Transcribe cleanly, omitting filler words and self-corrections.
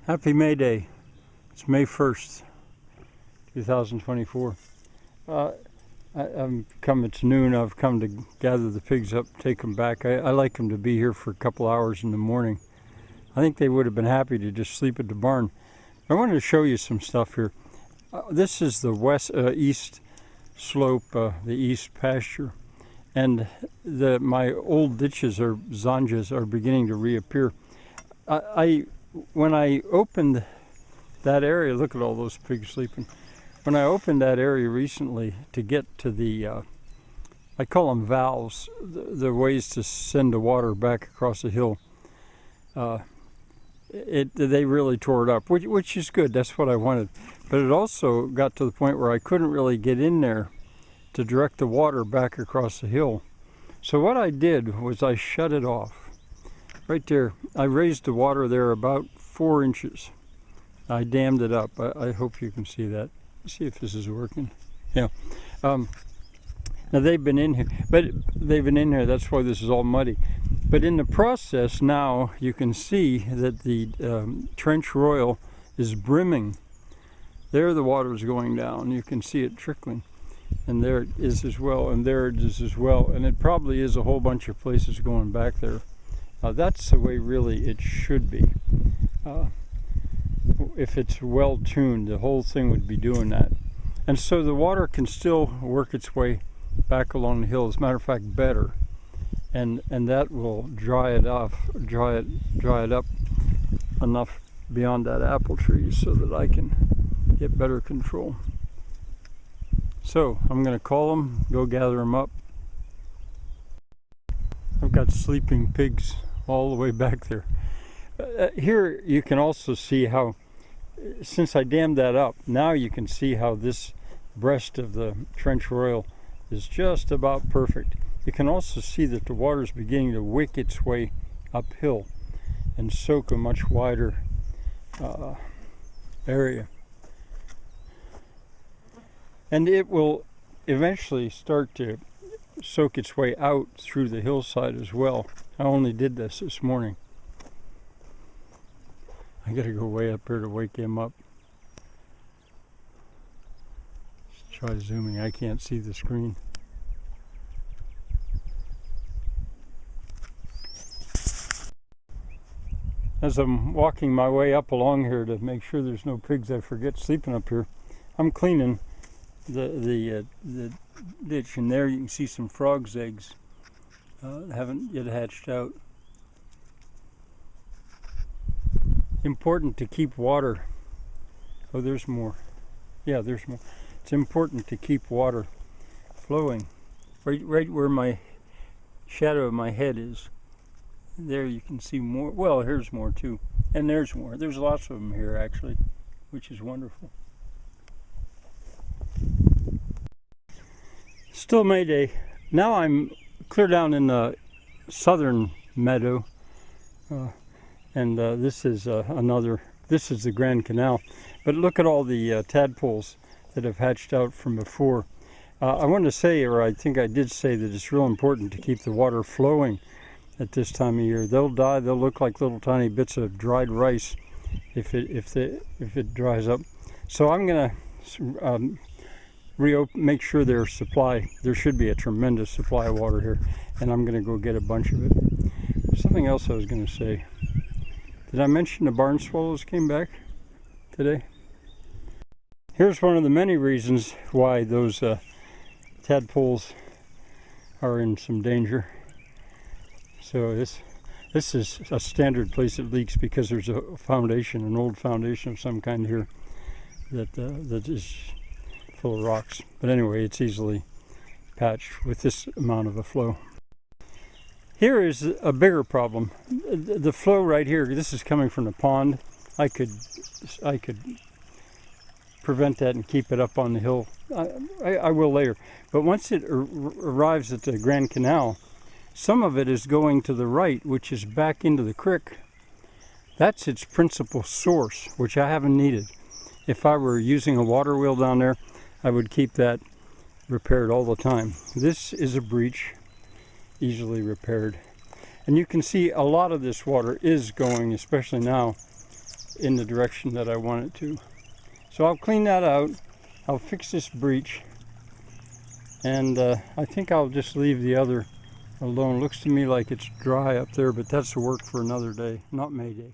Happy May Day. It's May 1st, 2024. It's noon. I've come to gather the pigs up, take them back. I like them to be here for a couple hours in the morning. I think they would have been happy to just sleep at the barn. I wanted to show you some stuff here. This is the east slope, the east pasture. And my old ditches or zanjas are beginning to reappear. When I opened that area, look at all those pigs sleeping. When I opened that area recently to get to the, I call them valves, the ways to send the water back across the hill, they really tore it up, which is good. That's what I wanted. But it also got to the point where I couldn't really get in there to direct the water back across the hill. So what I did was I shut it off. Right there, I raised the water there about 4 inches. I dammed it up. I hope you can see that. Let's see if this is working. Yeah. Now they've been in here, that's why this is all muddy. But in the process now, you can see that the trench royal is brimming. There the water is going down. You can see it trickling. And there it is as well, and there it is as well. And it probably is a whole bunch of places going back there. That's the way really it should be. If it's well tuned, the whole thing would be doing that. And so the water can still work its way back along the hill. As a matter of fact, better. And that will dry it up enough beyond that apple tree so that I can get better control. So I'm going to call them, go gather them up. I've got sleeping pigs all the way back there. Here you can also see how, since I dammed that up, now you can see how this breast of the trench royal is just about perfect. You can also see that the water is beginning to wick its way uphill and soak a much wider area. And it will eventually start to soak its way out through the hillside as well. I only did this morning. I gotta go way up here to wake him up. Let's try zooming. I can't see the screen. As I'm walking my way up along here to make sure there's no pigs I forget sleeping up here, I'm cleaning the ditch, and there you can see some frogs' eggs haven't yet hatched out. Important to keep water. Oh, there's more. Yeah, there's more. It's important to keep water flowing right where my shadow of my head is. There you can see more. Well, here's more too, and there's more. There's lots of them here actually, which is wonderful. Still May Day. Now I'm clear down in the southern meadow, and this is this is the Grand Canal. But look at all the tadpoles that have hatched out from before. I wanted to say, or I think I did say, that it's real important to keep the water flowing at this time of year. They'll die. They'll look like little tiny bits of dried rice if it dries up. So I'm gonna make sure there should be a tremendous supply of water here, and I'm going to go get a bunch of it. Something else I was going to say. Did I mention the barn swallows came back today? Here's one of the many reasons why those tadpoles are in some danger. So this is a standard place that leaks because there's a foundation, an old foundation of some kind here that is full of rocks. But anyway, it's easily patched with this amount of a flow. Here is a bigger problem. The flow right here, this is coming from the pond. I could prevent that and keep it up on the hill. I will later. But once it arrives at the Grand Canal, some of it is going to the right, which is back into the creek. That's its principal source, which I haven't needed. If I were using a water wheel down there, I would keep that repaired all the time. This is a breach, easily repaired. And you can see a lot of this water is going, especially now, in the direction that I want it to. So I'll clean that out. I'll fix this breech, and I think I'll just leave the other alone. Looks to me like it's dry up there, but that's the work for another day, not May Day.